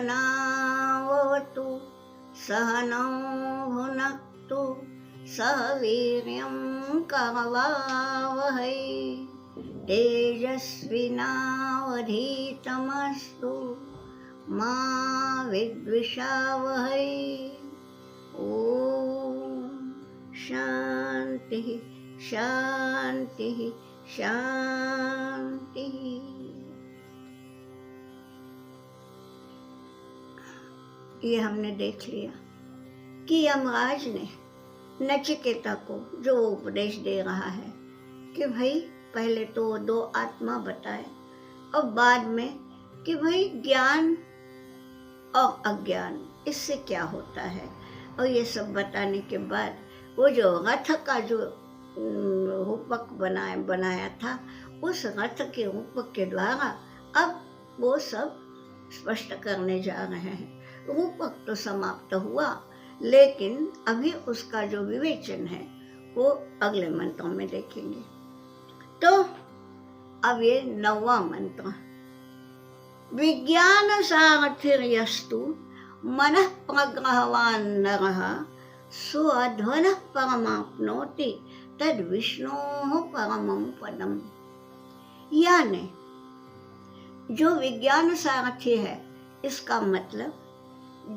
सहनावतु सहनौ भुनक्तु सह वीर्यं करवावहै तेजस्विनावधीतमस्तु मा विद्विषावहै। ओम शांति शांति शांति। ये हमने देख लिया कि यमराज ने नचिकेता को जो उपदेश दे रहा है कि भाई पहले तो 2 आत्मा बताए और बाद में कि भाई ज्ञान और अज्ञान इससे क्या होता है, और ये सब बताने के बाद वो जो रथ का जो रूपक बनाया था, उस रथ के रूपक के द्वारा अब वो सब स्पष्ट करने जा रहे हैं। रूपक तो समाप्त हुआ, लेकिन अभी उसका जो विवेचन है वो अगले मंत्रों में देखेंगे। तो अब ये 9वां मंत्र, विज्ञान सारथिर्यस्तु मनः प्रग्रहवान् नरः स्वध्वनः परमाप्नोति तद विष्णोः परमं पदम्। यानी जो विज्ञान सारथी है, इसका मतलब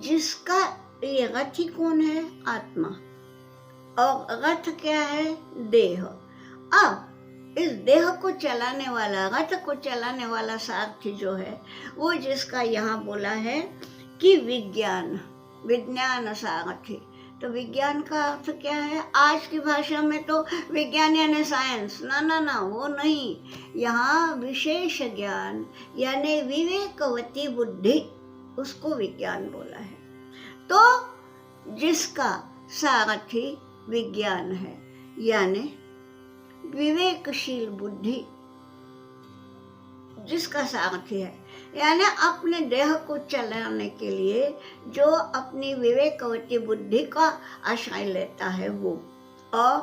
जिसका ये रथी कौन है? आत्मा। और रथ क्या है? देह। अब इस देह को चलाने वाला, रथ को चलाने वाला सारथी जो है, वो जिसका यहाँ बोला है कि विज्ञान सारथी। तो विज्ञान का अर्थ क्या है? आज की भाषा में तो विज्ञान यानी साइंस, ना वो नहीं। यहाँ विशेष ज्ञान यानी विवेकवती बुद्धि, उसको विज्ञान बोला है। तो जिसका सारथी विज्ञान है यानी विवेकशील बुद्धि जिसका सारथी है, यानी अपने देह को चलाने के लिए जो अपनी विवेकवती बुद्धि का आश्रय लेता है वो। और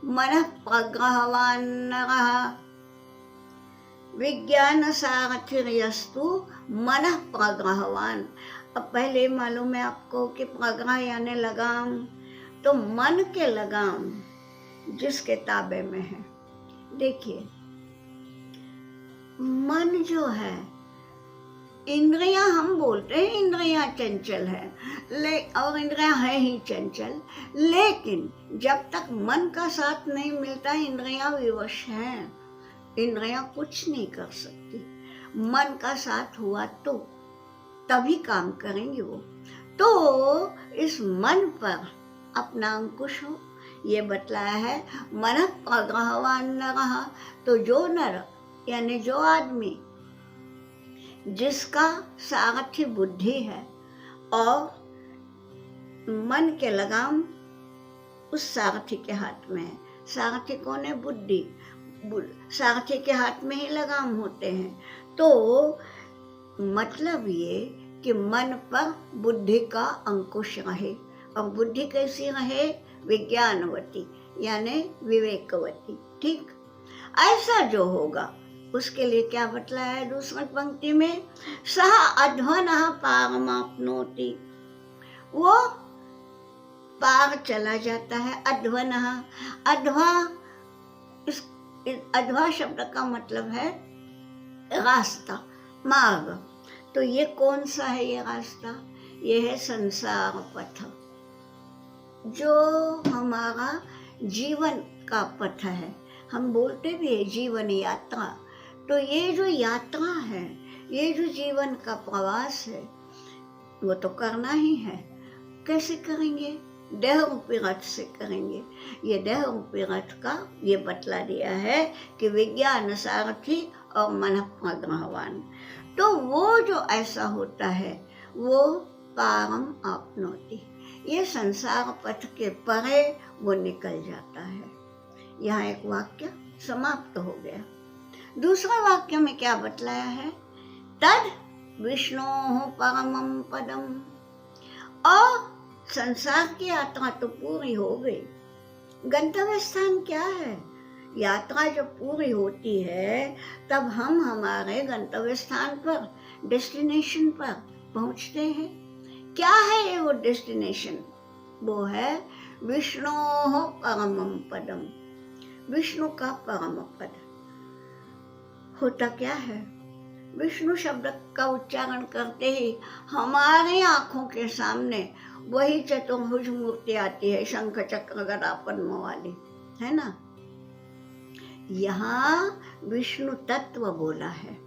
मनः प्रग्रहवान् नरः, विज्ञान सारथिर्यस्तु मनः प्रग्रहवान्। अब पहले मालूम है आपको कि प्रग्रह यानी लगाम, तो मन के लगाम जिसके ताबे में है। देखिए मन जो है, इंद्रियां हम बोलते हैं इंद्रियां चंचल है, और इंद्रियां है ही चंचल, लेकिन जब तक मन का साथ नहीं मिलता इंद्रियां विवश हैं, इंद्रियां कुछ नहीं कर सकती। मन का साथ हुआ तो तभी काम करेंगे वो। तो इस मन पर अपना अंकुश हो, ये बतलाया है मनः प्रग्रहवान् नरः। तो जो नर यानी जो आदमी जिसका सारथी बुद्धि है और मन के लगाम उस सारथी के हाथ में है। सारथी कौन है? बुद्धि। सारथी के हाथ में ही लगाम होते हैं। तो मतलब ये कि मन पर बुद्धि का अंकुश रहे, और बुद्धि कैसी रहे? विज्ञानवती यानी विवेकवती। ठीक, ऐसा जो होगा उसके लिए क्या बतलाया है दूसरी पंक्ति में? सह अध्वनः पारमाप्नोति, वो पार चला जाता है। अध्वनः, अध्वा शब्द का मतलब है रास्ता, मार्ग। तो ये कौन सा है ये रास्ता? ये है संसार पथ, जो हमारा जीवन का पथ है। हम बोलते भी है जीवन यात्रा। तो ये जो यात्रा है, ये जो जीवन का प्रवास है, वो तो करना ही है। कैसे करेंगे? देह रूपी रथ से करेंगे। ये देह रूपी रथ का ये बतला दिया है कि विज्ञान सारथी और मन प्रग्रहवान्। तो वो जो ऐसा होता है वो पारम आपनोति, ये संसार पथ के परे वो निकल जाता है। यहाँ एक वाक्य समाप्त हो गया। दूसरे वाक्य में क्या बतलाया है? तद विष्णोः परमं पदम। और संसार की यात्रा तो पूरी हो गई, गंतव्य स्थान क्या है? यात्रा जब पूरी होती है तब हम हमारे गंतव्य स्थान पर, डेस्टिनेशन पर पहुंचते हैं। क्या है ये वो डेस्टिनेशन? वो है विष्णोः परमं पदम, विष्णु का परम पद। होता क्या है, विष्णु शब्द का उच्चारण करते ही हमारे आंखों के सामने वही चतुर्भुज मूर्ति आती है, शंख चक्र गदा पद्म वाली, है ना। यहाँ विष्णु तत्व बोला है।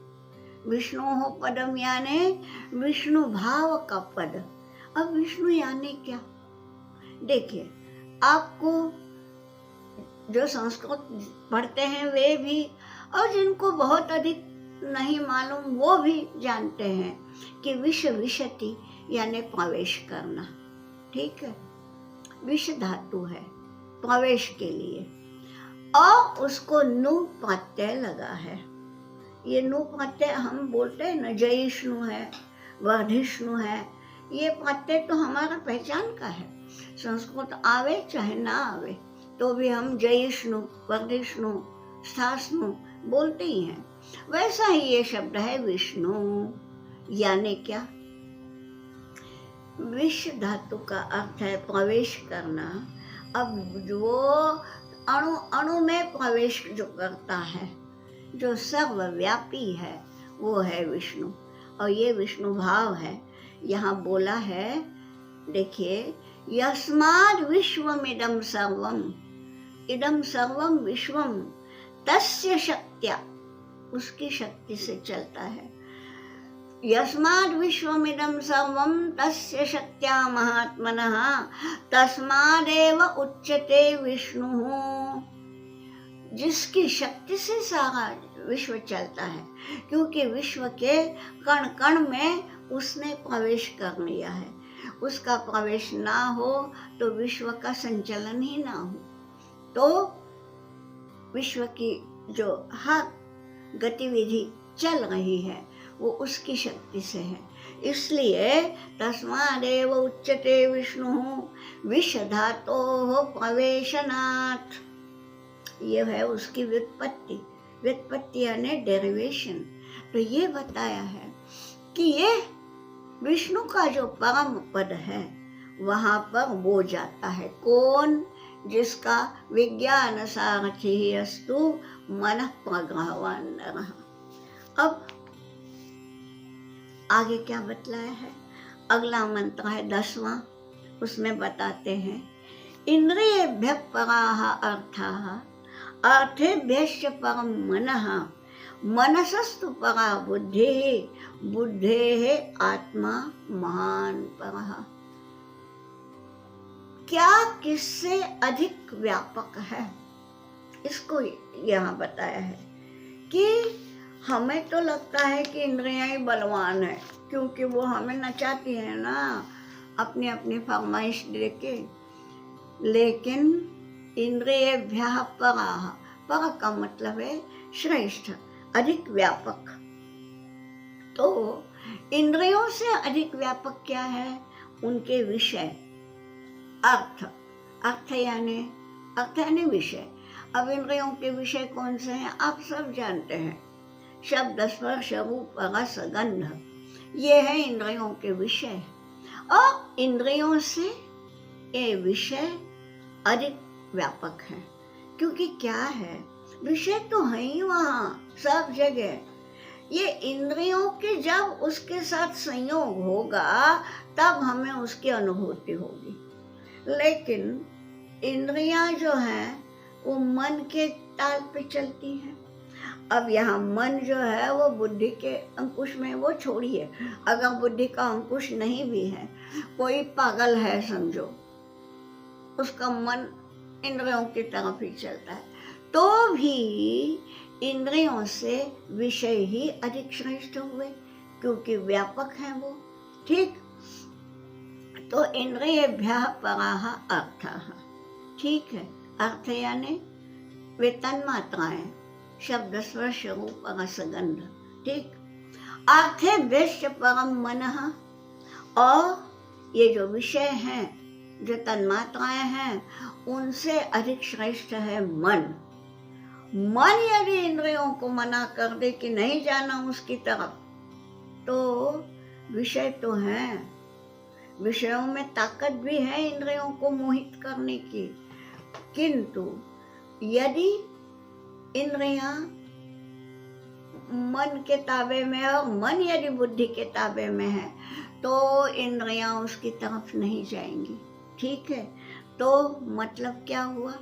विष्णोः पदम यानी विष्णु भाव का पद। अब विष्णु यानी क्या? देखिए, आपको जो संस्कृत पढ़ते हैं वे भी, और जिनको बहुत अधिक नहीं मालूम वो भी जानते हैं कि विष विशति यानी प्रवेश करना। ठीक है, विष धातु है प्रवेश के लिए, और उसको नु प्रत्यय लगा है। ये नु प्रत्यय हम बोलते हैं ना, जयिष्णु है, वर्धिष्णु है, ये प्रत्यय तो हमारा पहचान का है। संस्कृत आवे चाहे ना आवे तो भी हम जयिष्णु, वर्धिष्णु, स्थास्नु बोलते ही हैं। वैसा ही ये शब्द है विष्णु, यानी क्या? विष धातु का अर्थ है प्रवेश करना। अब जो अणु अणु में प्रवेश जो करता है, जो सर्वव्यापी है, वो है विष्णु, और ये विष्णु भाव है। यहाँ बोला है, देखिए, यस्माद् विश्वमिदं सर्वम, इदं सर्वम विश्वम तस्य शक्त्या, उसकी शक्ति से चलता है। यस्माद् विश्वमिदं सर्वम तस्य शक्त्या महात्मनः तस्मादेव उच्यते विष्णुः। जिसकी शक्ति से सारा विश्व चलता है, क्योंकि विश्व के कण कण में उसने प्रवेश कर लिया है। उसका प्रवेश ना हो तो विश्व का संचालन ही ना हो, तो विश्व की जो हर गतिविधि चल रही है वो उसकी शक्ति से है। इसलिए तस्मादेव उच्यते विष्णु विष धातोः प्रवेशनात्। ये है उसकी व्युत्पत्ति। व्युत्पत्ति यानी डेरिवेशन। तो ये बताया है कि ये विष्णु का जो परम पद है वहां पर वो जाता है। कौन? जिसका विज्ञान सारथी अस्तु मनः प्रग्रहवान् नरः। अब आगे क्या बतलाया है? अगला मंत्र है 10वां, उसमें बताते हैं इंद्रियेभ्यः पराः अर्थाः अर्थेभ्यश्च परं मनः मनसस्तु परा बुद्धिः बुद्धेः आत्मा महान् परः। क्या किससे अधिक व्यापक है, इसको यहाँ बताया है कि हमें तो लगता है कि इंद्रियां ही बलवान है, क्योंकि वो हमें नचाती है ना अपनी अपनी फरमाइश देके। लेकिन इंद्रियेभ्यः पराः, पर का मतलब है श्रेष्ठ, अधिक व्यापक। तो इंद्रियों से अधिक व्यापक क्या है? उनके विषय। अर्थ, अर्थ यानी विषय। अब इंद्रियों के विषय कौन से हैं? आप सब जानते हैं, शब्द, स्पर्श, रूप, रस, गंध, ये है इंद्रियों के विषय। और इंद्रियों से ये विषय अधिक व्यापक है, क्योंकि क्या है, विषय तो है ही वहाँ सब जगह। ये इंद्रियों के जब उसके साथ संयोग होगा तब हमें उसकी अनुभूति होगी। लेकिन इंद्रियां जो हैं वो मन के ताल पे चलती हैं। अब यहाँ मन जो है वो बुद्धि के अंकुश में, वो छोड़िए, अगर बुद्धि का अंकुश नहीं भी है, कोई पागल है समझो, उसका मन इंद्रियों की तरफ ही चलता है, तो भी इंद्रियों से विषय ही अधिक श्रेष्ठ हुए, क्योंकि व्यापक है वो। ठीक, तो इंद्रियेभ्यः पराः अर्थाः। ठीक है, अर्थ यानी वे तन्मात्राएं, शब्द, स्पर्श, रूप, रस, गंध। ठीक, अर्थेभ्यश्च परं मनः, और ये जो विषय हैं, जो तन्मात्राएं हैं, उनसे अधिक श्रेष्ठ है मन। मन यदि इंद्रियों को मना कर दे कि नहीं जाना उसकी तरफ, तो विषय तो हैं, विषयों में ताकत भी है इंद्रियों को मोहित करने की, किंतु यदि इंद्रियां मन के ताबे में है और मन यदि बुद्धि के ताबे में है तो इंद्रियां उसकी तरफ नहीं जाएंगी। ठीक है, तो मतलब क्या हुआ?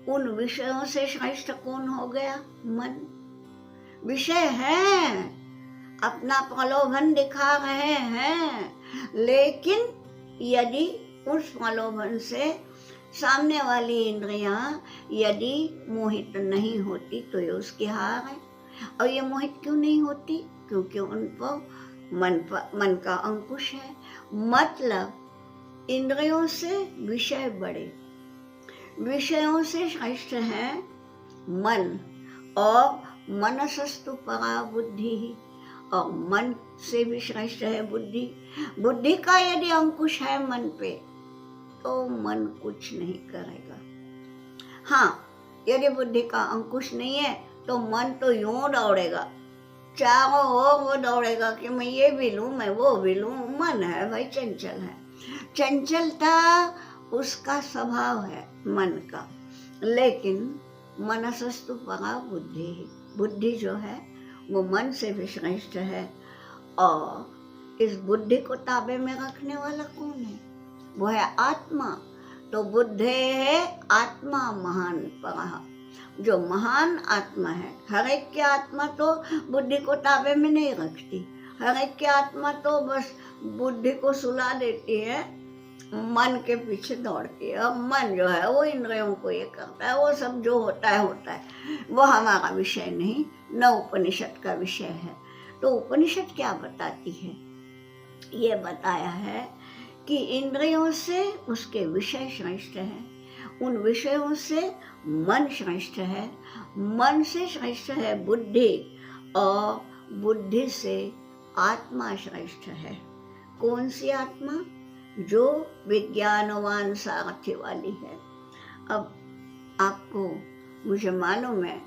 उन विषयों से श्रेष्ठ कौन हो गया? मन। विषय है, अपना प्रलोभन दिखा रहे हैं, लेकिन यदि उस प्रलोभन से सामने वाली इंद्रियां यदि मोहित नहीं होती तो ये उसकी हार है। और ये मोहित क्यों नहीं होती? क्योंकि उन पर मन का अंकुश है। मतलब इंद्रियों से विषय बड़े, विषयों से श्रेष्ठ है मन, और मनसस्तु परा बुद्धि, और मन से भी श्रेष्ठ है बुद्धि। बुद्धि का यदि अंकुश है मन पे तो मन कुछ नहीं करेगा। हाँ, यदि बुद्धि का अंकुश नहीं है तो मन तो यूं दौड़ेगा, चारों ओर वो दौड़ेगा कि मैं ये भी लूं, मैं वो भी लूं। मन है भाई, चंचल है, चंचलता उसका स्वभाव है मन का। लेकिन मनसस्तु परा बुद्धि, बुद्धि जो है वो मन से भी श्रेष्ठ है। और इस बुद्धि को ताबे में रखने वाला कौन है? वो है आत्मा। तो बुद्धे है आत्मा महान परहा, जो महान आत्मा है। हर एक की आत्मा तो बुद्धि को ताबे में नहीं रखती, हर एक की आत्मा तो बस बुद्धि को सुला देती है, मन के पीछे दौड़ती है। और मन जो है वो इंद्रियों को ये करता है, वो सब जो होता है, वो हमारा विषय नहीं, न उपनिषद का विषय है। तो उपनिषद क्या बताती है? ये बताया है कि इंद्रियों से उसके विषय श्रेष्ठ है, उन विषयों से मन श्रेष्ठ है, मन से श्रेष्ठ है बुद्धि, और बुद्धि से आत्मा श्रेष्ठ है। कौन सी आत्मा? जो विज्ञानवान सारथी वाली है। अब आपको, मुझे मालूम है,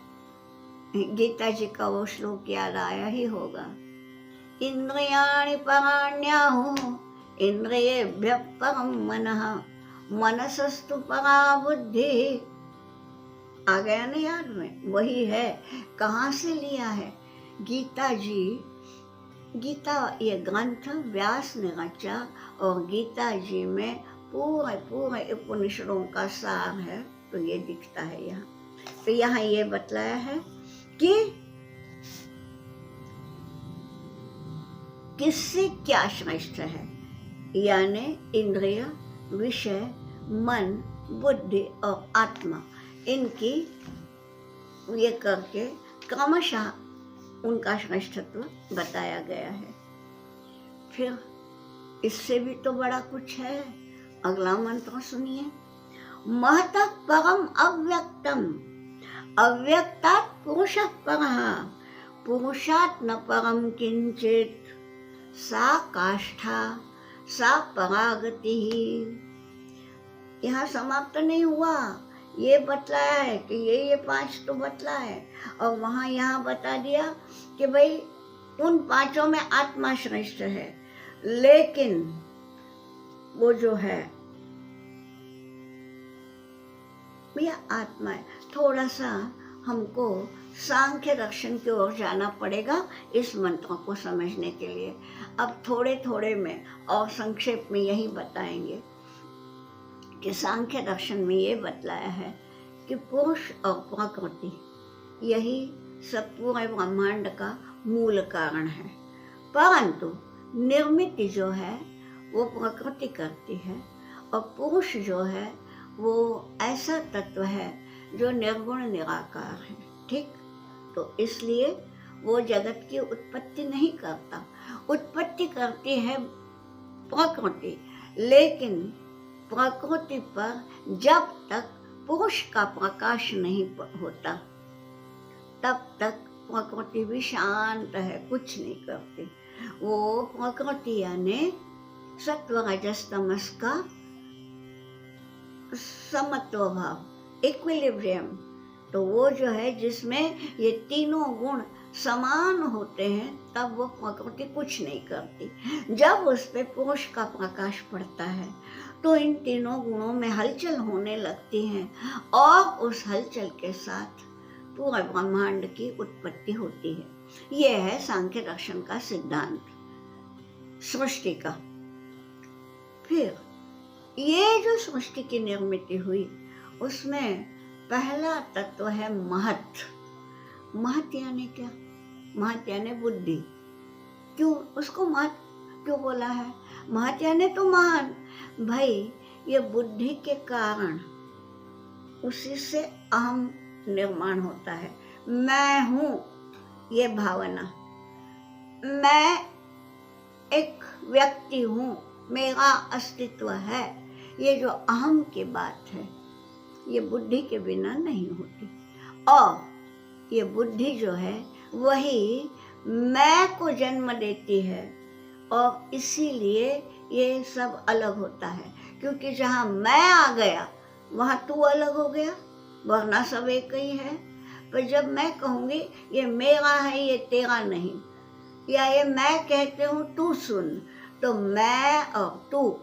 गीता जी का वो श्लोक याद आया ही होगा, इंद्रियाणि पराण्याहुः इंद्रियेभ्यः परं मनः मनसस्तु परा बुद्धि। आ गया ना याद में? वही है। कहाँ से लिया है? गीता जी, गीता ये ग्रंथ व्यास ने रचा, और गीता जी में पूरे उपनिषदों का सार है। तो ये दिखता है यहाँ। तो यहाँ ये बतलाया है कि किससे क्या श्रेष्ठ है, यानी इंद्रिय, विषय, मन, बुद्धि और आत्मा, इनकी ये करके क्रमशः उनका श्रेष्ठत्व बताया गया है। फिर इससे भी तो बड़ा कुछ है। अगला मंत्र सुनिए, महतः परम अव्यक्तम अव्यक्तात् पुरुषः परः पुरुषात् न परम किंचित सा काष्ठा सा परागति। यहाँ समाप्त नहीं हुआ, ये बतलाया है कि ये 5 तो बतला है, और वहाँ यहाँ बता दिया कि भाई उन 5 में आत्मा श्रेष्ठ है। लेकिन वो जो है भैया आत्मा है। थोड़ा सा हमको सांख्य दर्शन की ओर जाना पड़ेगा इस मंत्र को समझने के लिए। अब थोड़े में और संक्षेप में यही बताएंगे कि सांख्य दर्शन में ये बतलाया है कि पुरुष और प्रकृति यही सब पूरे ब्रह्मांड का मूल कारण है, परंतु निर्मित जो है वो प्रकृति करती है, और पुरुष जो है वो ऐसा तत्व है जो निर्गुण निराकार है। ठीक, तो इसलिए वो जगत की उत्पत्ति नहीं करता, उत्पत्ति करती है प्रकृति। लेकिन प्रकृति पर जब तक पुरुष का प्रकाश नहीं होता तब तक प्रकृति भी शांत है, कुछ नहीं करती। वो प्रकृति यानी सत्व रजस तमस का समत्व भाव, इक्विलिब्रियम। तो वो जो है जिसमें ये तीनों गुण समान होते हैं तब वो प्रकृति कुछ नहीं करती। जब उस पे पुरुष का प्रकाश पड़ता है तो इन तीनों गुणों में हलचल होने लगती है और उस हलचल के साथ पूरे ब्रह्मांड की उत्पत्ति होती है। यह है सांख्य दर्शन का सिद्धांत सृष्टि का। फिर ये जो सृष्टि की निर्मित हुई उसमें पहला तत्व है महत। महत यानी क्या? महत यानी बुद्धि। क्यों उसको महत क्यों बोला है? महत यानी तो महान। भाई ये बुद्धि के कारण उसी से अहम निर्माण होता है। मैं हूँ ये भावना, मैं एक व्यक्ति हूँ, मेरा अस्तित्व है, ये जो अहम की बात है ये बुद्धि के बिना नहीं होती। और ये बुद्धि जो है वही मैं को जन्म देती है और इसीलिए ये सब अलग होता है, क्योंकि जहाँ मैं आ गया वहाँ तू अलग हो गया, वरना सब एक ही है। पर जब मैं कहूँगी ये मेरा है ये तेरा नहीं, या ये मैं कहते हूँ तू सुन, तो मैं और तू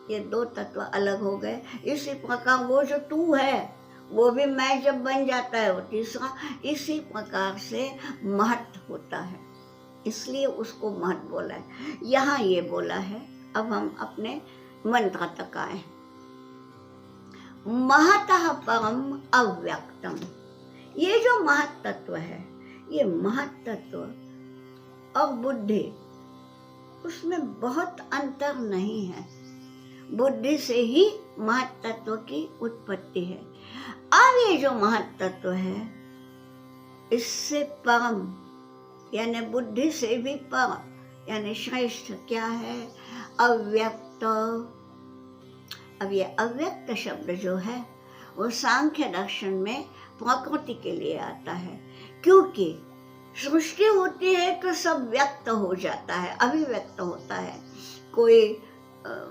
ये दो तत्व अलग हो गए। इसी प्रकार वो जो तू है वो भी मैं जब बन जाता है वो तीसरा। इसी प्रकार से महत होता है, इसलिए उसको महत बोला है। यहाँ ये बोला है। अब हम अपने मंत्र तक आए। महतः परम अव्यक्तम। ये जो महत तत्व है, ये महत तत्व और बुद्धि, उसमें बहुत अंतर नहीं है। बुद्धि से ही महत तत्व की उत्पत्ति है। अब ये जो महत तत्व है इससे परम यानी बुद्धि से भी परम यानी श्रेष्ठ क्या है? अव्यक्त। अब ये अव्यक्त शब्द जो है वो सांख्य दर्शन में प्रकृति के लिए आता है, क्योंकि सृष्टि होती है तो सब व्यक्त हो जाता है, अभिव्यक्त होता है। कोई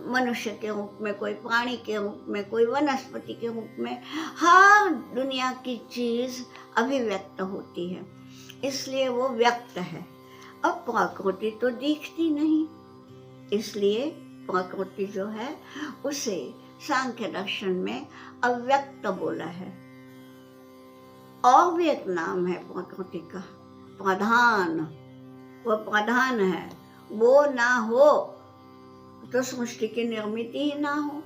मनुष्य के रूप में, कोई प्राणी के रूप में, कोई वनस्पति के रूप में, हर दुनिया की चीज अभिव्यक्त होती है, इसलिए वो व्यक्त है। अब प्रकृति तो दिखती नहीं, इसलिए प्रकृति जो है उसे सांख्य दर्शन में अव्यक्त बोला है। और भी एक नाम है प्रकृति का, प्रधान। वो प्रधान है, वो ना हो तो सृष्टि की निर्मित ही ना हो,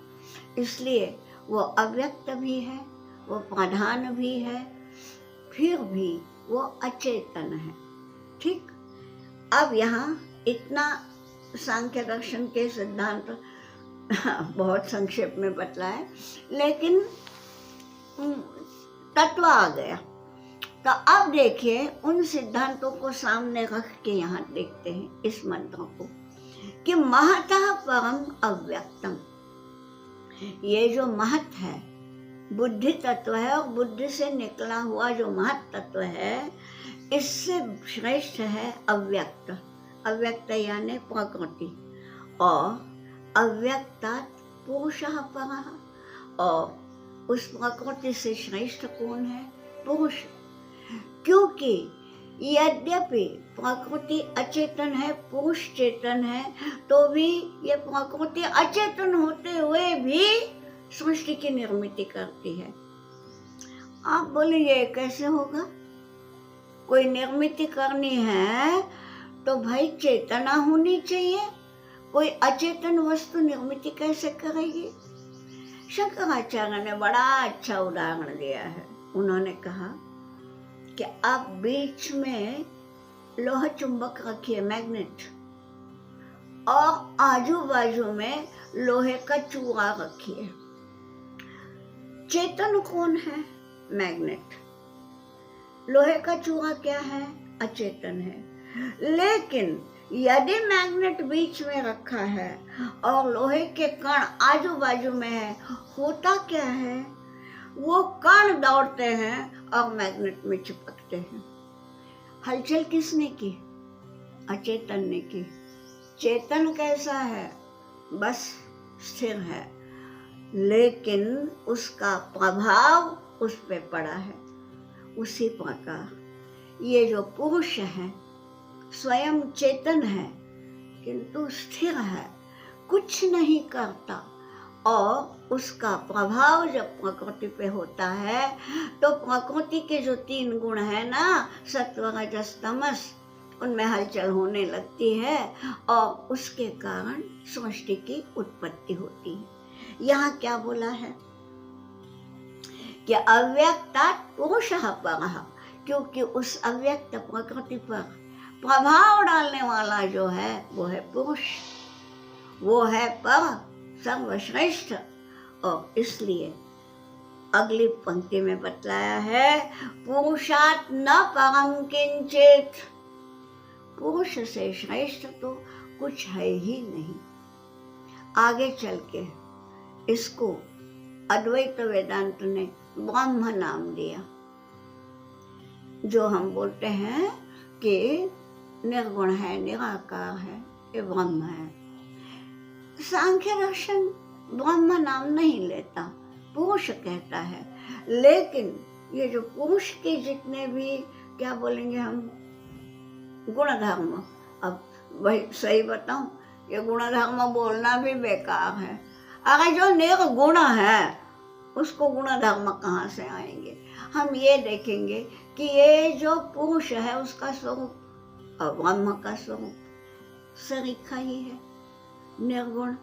इसलिए वो अव्यक्त भी है, वो प्रधान भी है, फिर भी वो अचेतन है। ठीक। अब यहाँ इतना सांख्य दर्शन के सिद्धांत बहुत संक्षेप में बतलाए, लेकिन तत्व आ गया। तो अब देखिए उन सिद्धांतों को सामने रख के यहाँ देखते हैं इस मंत्र को कि महतः परम अव्यक्तम। ये जो महत है बुद्धि तत्व है, और बुद्धि से निकला हुआ जो महत तत्व है इससे श्रेष्ठ है अव्यक्त। अव्यक्त यानी प्रकृति। और अव्यक्तात् पुरुषः परः। और उस प्रकृति से श्रेष्ठ कौन है? पुरुष। क्योंकि यद्यपि प्रकृति अचेतन है, पुरुष चेतन है, तो भी ये प्रकृति अचेतन होते हुए भी सृष्टि की निर्मित करती है। आप बोले ये कैसे होगा? कोई निर्मित करनी है तो भाई चेतना होनी चाहिए, कोई अचेतन वस्तु निर्मित कैसे करेगी? शंकराचार्य ने बड़ा अच्छा उदाहरण दिया है। उन्होंने कहा कि आप बीच में लोहा चुंबक रखिए, मैग्नेट, और आजू बाजू में लोहे का चूड़ा रखिए। चेतन कौन है? मैग्नेट। लोहे का चूड़ा क्या है? अचेतन है। लेकिन यदि मैग्नेट बीच में रखा है और लोहे के कण आजू बाजू में है, होता क्या है? वो कण दौड़ते हैं और मैग्नेट में चिपकते हैं। हलचल किसने की? अचेतन ने की। चेतन कैसा है? बस स्थिर है, लेकिन उसका प्रभाव उस पे पड़ा है। उसी प्रकार ये जो पुरुष है स्वयं चेतन है किंतु स्थिर है, कुछ नहीं करता, और उसका प्रभाव जब प्रकृति पे होता है तो प्रकृति के जो 3 गुण है ना, सत्व रजस तमस, उनमें हलचल होने लगती है और उसके कारण सृष्टि की उत्पत्ति होती है। यहाँ क्या बोला है कि अव्यक्तात् पुरुषः परः, क्योंकि उस अव्यक्त प्रकृति पर प्रभाव डालने वाला जो है वो है पुरुष, वो है पर, सर्वश्रेष्ठ। और इसलिए अगली पंक्ति में बतलाया है पुरुषात् न परम किंचित, पुरुष से श्रेष्ठ तो कुछ है ही नहीं। आगे चल के इसको अद्वैत वेदांत ने ब्रह्म नाम दिया। जो हम बोलते हैं कि निर्गुण है, निराकार है, ये ब्रह्म है। सांख्य दर्शन ब्रह्म नाम नहीं लेता, पुरुष कहता है। लेकिन ये जो पुरुष के जितने भी क्या बोलेंगे हम गुण धर्म, अब वही सही बताऊं, ये गुण धर्म बोलना भी बेकार है। अगर जो निर्गुण है उसको गुण धर्म कहाँ से आएंगे? हम ये देखेंगे कि ये जो पुरुष है उसका स्वरूप और ब्रह्म का स्वरूप सरीखा ही है, निर्गुण,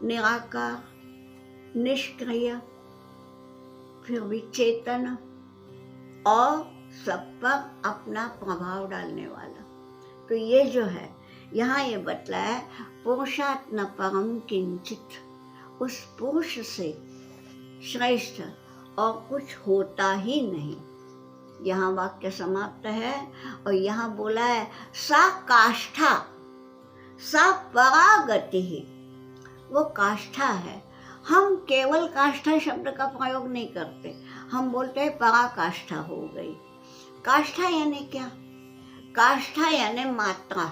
निराकार, निष्क्रिय, फिर भी चेतन और सब पर अपना प्रभाव डालने वाला। तो ये जो है यहाँ ये बतलाया पुरुषात् न परम किंचित, उस पुरुष से श्रेष्ठ और कुछ होता ही नहीं। यहाँ वाक्य समाप्त है और यहाँ बोला है सा काष्ठा, सा परागति ही, वो काष्ठा है। हम केवल काष्ठा शब्द का प्रयोग नहीं करते, हम बोलते हैं पराकाष्ठा हो गई। काष्ठा यानी क्या? काष्ठा यानी मात्रा,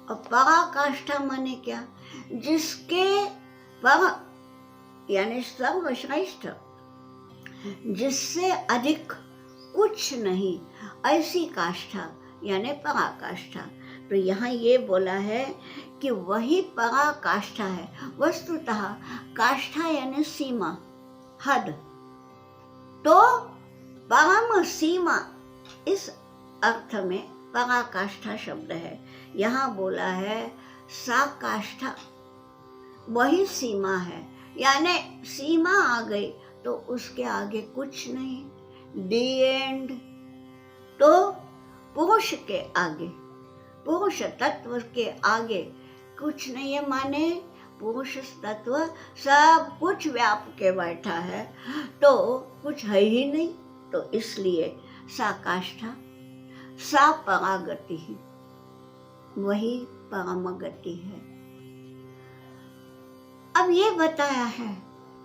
और पराकाष्ठा माने क्या? जिसके पर यानी सर्वश्रेष्ठ, जिससे अधिक कुछ नहीं, ऐसी काष्ठा यानी पराकाष्ठा। तो यहाँ ये बोला है कि वही पराकाष्ठा है। वस्तुतः काष्ठा यानी सीमा, हद, तो परम सीमा, इस अर्थ में पराकाष्ठा शब्द है। यहाँ बोला है सा काष्ठा, वही सीमा है, यानी सीमा आ गई तो उसके आगे कुछ नहीं, दी एंड। तो पुरुष के आगे, पुरुष तत्व के आगे कुछ नहीं है, माने पुरुष तत्व सब कुछ व्याप के बैठा है तो कुछ है ही नहीं। तो इसलिए सा काष्ठा, सा परागति ही, वही परम गति है। अब ये बताया है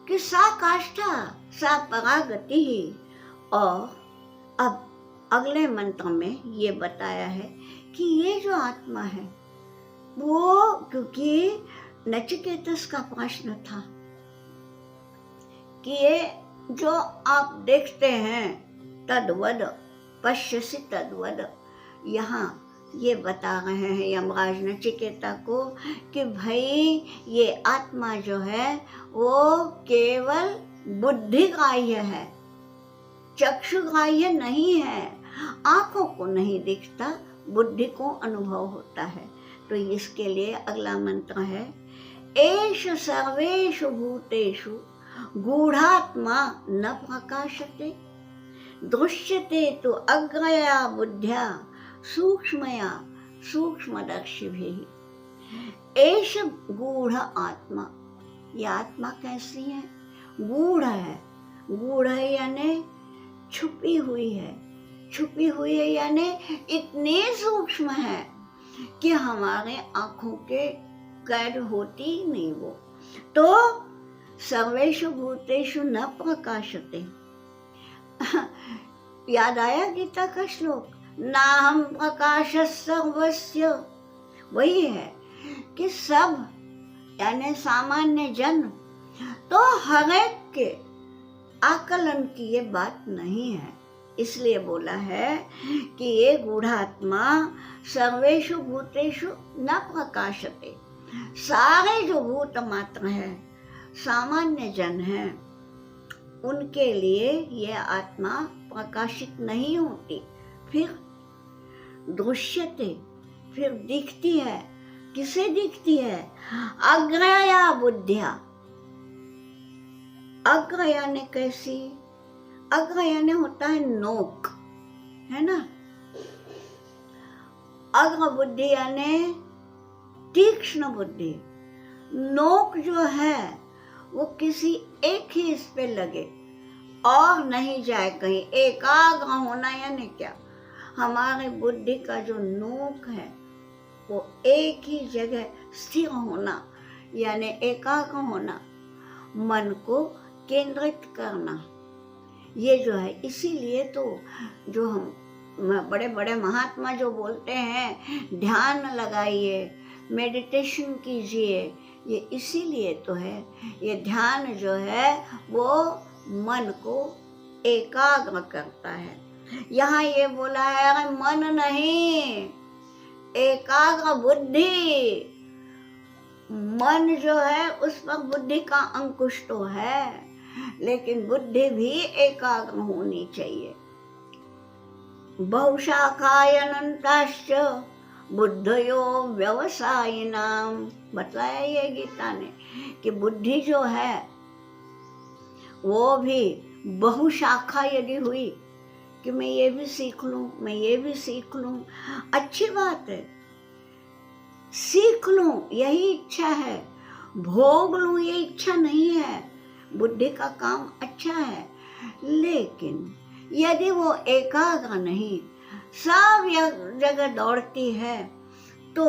कि सा काष्ठा, सा परागति ही, और अब अगले मंत्र में ये बताया है कि ये जो आत्मा है वो, क्योंकि नचिकेतस का प्रश्न था कि ये जो आप देखते हैं तद्वद पश्यसि तद्वद, यहाँ ये बता रहे हैं यमराज नचिकेता को कि भाई ये आत्मा जो है वो केवल बुद्धिग्राह्य है, चक्षुग्राह्य नहीं है, आंखों को नहीं दिखता, बुद्धि को अनुभव होता है। तो इसके लिए अगला मंत्र है एष सर्वेषु भूतेषु गूढ़ात्मा न प्रकाशते, दृश्यते तो अग्रया बुद्ध्या सूक्ष्मया सूक्ष्मदर्शिभिः। एष गूढ़ आत्मा, ये आत्मा कैसी है? गूढ़ है। गूढ़ है यानी छुपी हुई है, छुपी हुई है यानी इतनी सूक्ष्म है कि हमारे आंखों के कैद होती नहीं वो। तो सर्वेषु भूतेषु न प्रकाशते, याद आया गीता का श्लोक, नाहं प्रकाशः सर्वस्य, वही है कि सब यानी सामान्य जन तो हर एक के आकलन की ये बात नहीं है। इसलिए बोला है कि ये गूढ़ात्मा सर्वेषु भूतेषु न प्रकाशते। सारे जो भूत मात्र है, सामान्य जन है, उनके लिए ये आत्मा प्रकाशित नहीं होती। फिर दृश्यते, फिर दिखती है। किसे दिखती है? अग्रया बुद्धिया। अग्र यानी कैसी? अग्र यानी होता है नोक, है ना। अग्र बुद्धि यानी तीक्ष्ण बुद्धि। नोक जो है वो किसी एक ही इस पे लगे और नहीं जाए कहीं। एकाग्र होना यानी क्या? हमारे बुद्धि का जो नोक है वो एक ही जगह स्थिर होना, यानी एकाग्र होना, मन को केंद्रित करना, ये जो है। इसीलिए तो जो हम बड़े बड़े महात्मा जो बोलते हैं ध्यान लगाइए, मेडिटेशन कीजिए, ये इसीलिए तो है। ये ध्यान जो है वो मन को एकाग्र करता है। यहाँ ये बोला है अरे मन नहीं, एकाग्र बुद्धि। मन जो है उस पर बुद्धि का अंकुश तो है, लेकिन बुद्धि भी एकाग्र होनी चाहिए। बहुशाखायनन्ताश्च बुद्धयो व्यवसायिनाम, बतलाया ये गीता ने कि बुद्धि जो है वो भी बहुशाखा यदि हुई कि मैं ये भी सीख लूं, मैं ये भी सीख लूं, अच्छी बात है, सीख लूं यही इच्छा है, भोग लूं ये इच्छा नहीं है। बुद्धि का काम अच्छा है, लेकिन यदि वो एकाग्र नहीं, सब जगह दौड़ती है, तो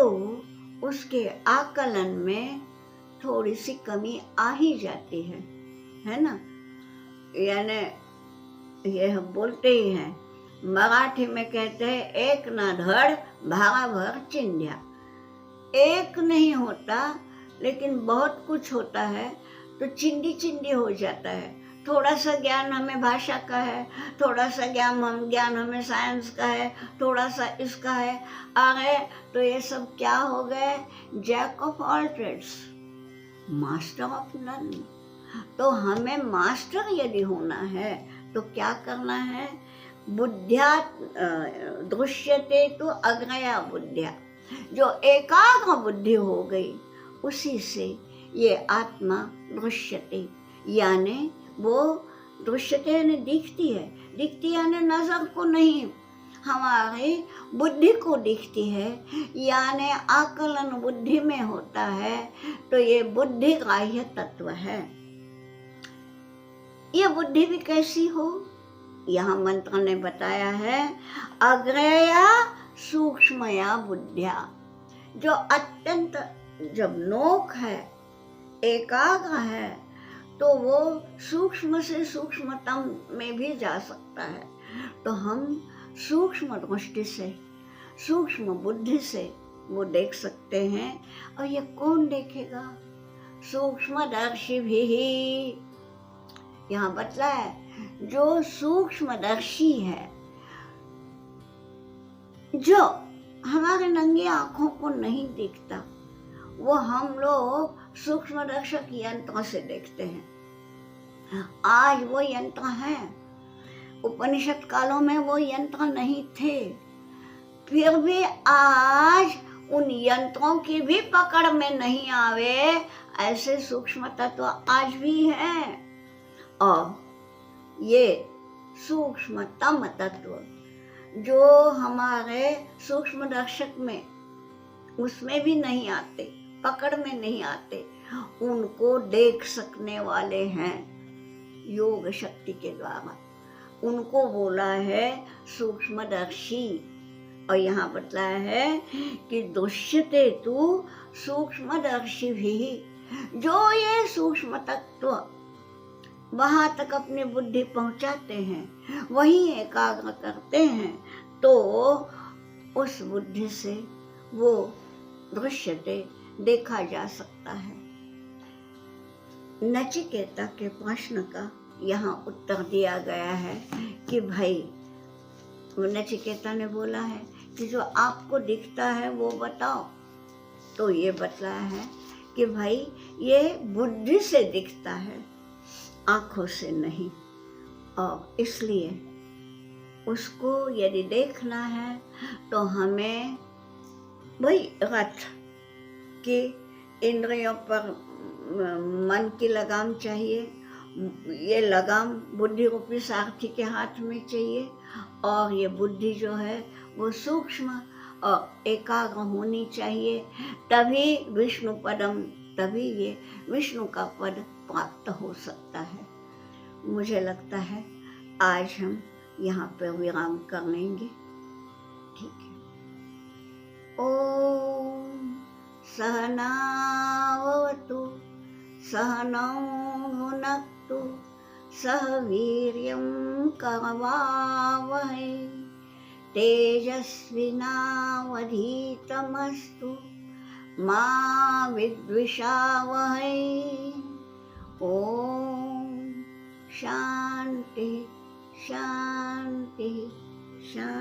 उसके आकलन में थोड़ी सी कमी आ ही जाती है ना। यानी ये हम बोलते ही हैं, मराठी में कहते हैं एक ना धड़ भागा भर चिंध्या। एक नहीं होता लेकिन बहुत कुछ होता है तो चिंदी चिंदी हो जाता है। थोड़ा सा ज्ञान हमें भाषा का है, थोड़ा सा ज्ञान हमें साइंस का है, थोड़ा सा इसका है, आ गए तो ये सब क्या हो गए? Jack of all trades, master of none. तो हमें मास्टर यदि होना है तो क्या करना है? बुद्ध्या दृश्यते तो अग्रया बुद्धिया, जो एकाग्र बुद्धि हो गई उसी से ये आत्मा दृश्यते, यानी वो दृश्यते यानी दिखती है। दिखती यानी नजर को नहीं, हमारी बुद्धि को दिखती है, यानी आकलन बुद्धि में होता है। तो ये बुद्धि ग्राह्य तत्व है। ये बुद्धि भी कैसी हो? यहाँ मंत्र ने बताया है अग्रया सूक्ष्मया बुद्धिया, जो अत्यंत जब नोक है, एकाग्र है, तो वो सूक्ष्म से सूक्ष्मतम में भी जा सकता है। तो हम सूक्ष्म दृष्टि से, सूक्ष्म बुद्धि से वो देख सकते हैं। और ये कौन देखेगा? सूक्ष्मदर्शी भी ही यहाँ बतला है, जो सूक्ष्मदर्शी है, जो हमारे नंगी आंखों को नहीं दिखता, वो हम लोग सूक्ष्मदर्शक यंत्र से देखते हैं। आज वो यंत्र हैं, उपनिषद कालों में वो यंत्र नहीं थे, फिर भी आज उन यंत्रों की भी पकड़ में नहीं आवे ऐसे सूक्ष्म तत्व आज भी हैं। और ये सूक्ष्मतम तत्व जो हमारे सूक्ष्म दर्शक में, उसमें भी नहीं आते, पकड़ में नहीं आते, उनको देख सकने वाले हैं योग शक्ति के द्वारा। उनको बोला है सूक्ष्मदर्शी। और यहाँ बतलाया है कि दृश्यते तु सूक्ष्मदर्शी भी, जो ये सूक्ष्म तत्व वहां तक अपनी बुद्धि पहुंचाते हैं, वहीं एकाग्र करते हैं, तो उस बुद्धि से वो दृश्यते देखा जा सकता है। नचिकेता के प्रश्न का यहाँ उत्तर दिया गया है कि भाई नचिकेता ने बोला है कि जो आपको दिखता है वो बताओ। तो ये बतलाया है कि भाई ये बुद्धि से दिखता है, आंखों से नहीं। और इसलिए उसको यदि देखना है तो हमें वही रथ की इंद्रियों पर मन की लगाम चाहिए। ये लगाम बुद्धि रूपी सारथी के हाथ में चाहिए, और ये बुद्धि जो है वो सूक्ष्म और एकाग्र होनी चाहिए। तभी विष्णु पदम, तभी ये विष्णु का पद प्राप्त हो सकता है। मुझे लगता है आज हम यहाँ पर विराम कर लेंगे। ठीक है। ओम सहना भवतु सहनौ भुनक्तु सह वीर्यं करवावहै तेजस्विनावधीतमस्तु मा विद्विषावहै। ओम शांति शांति शांति।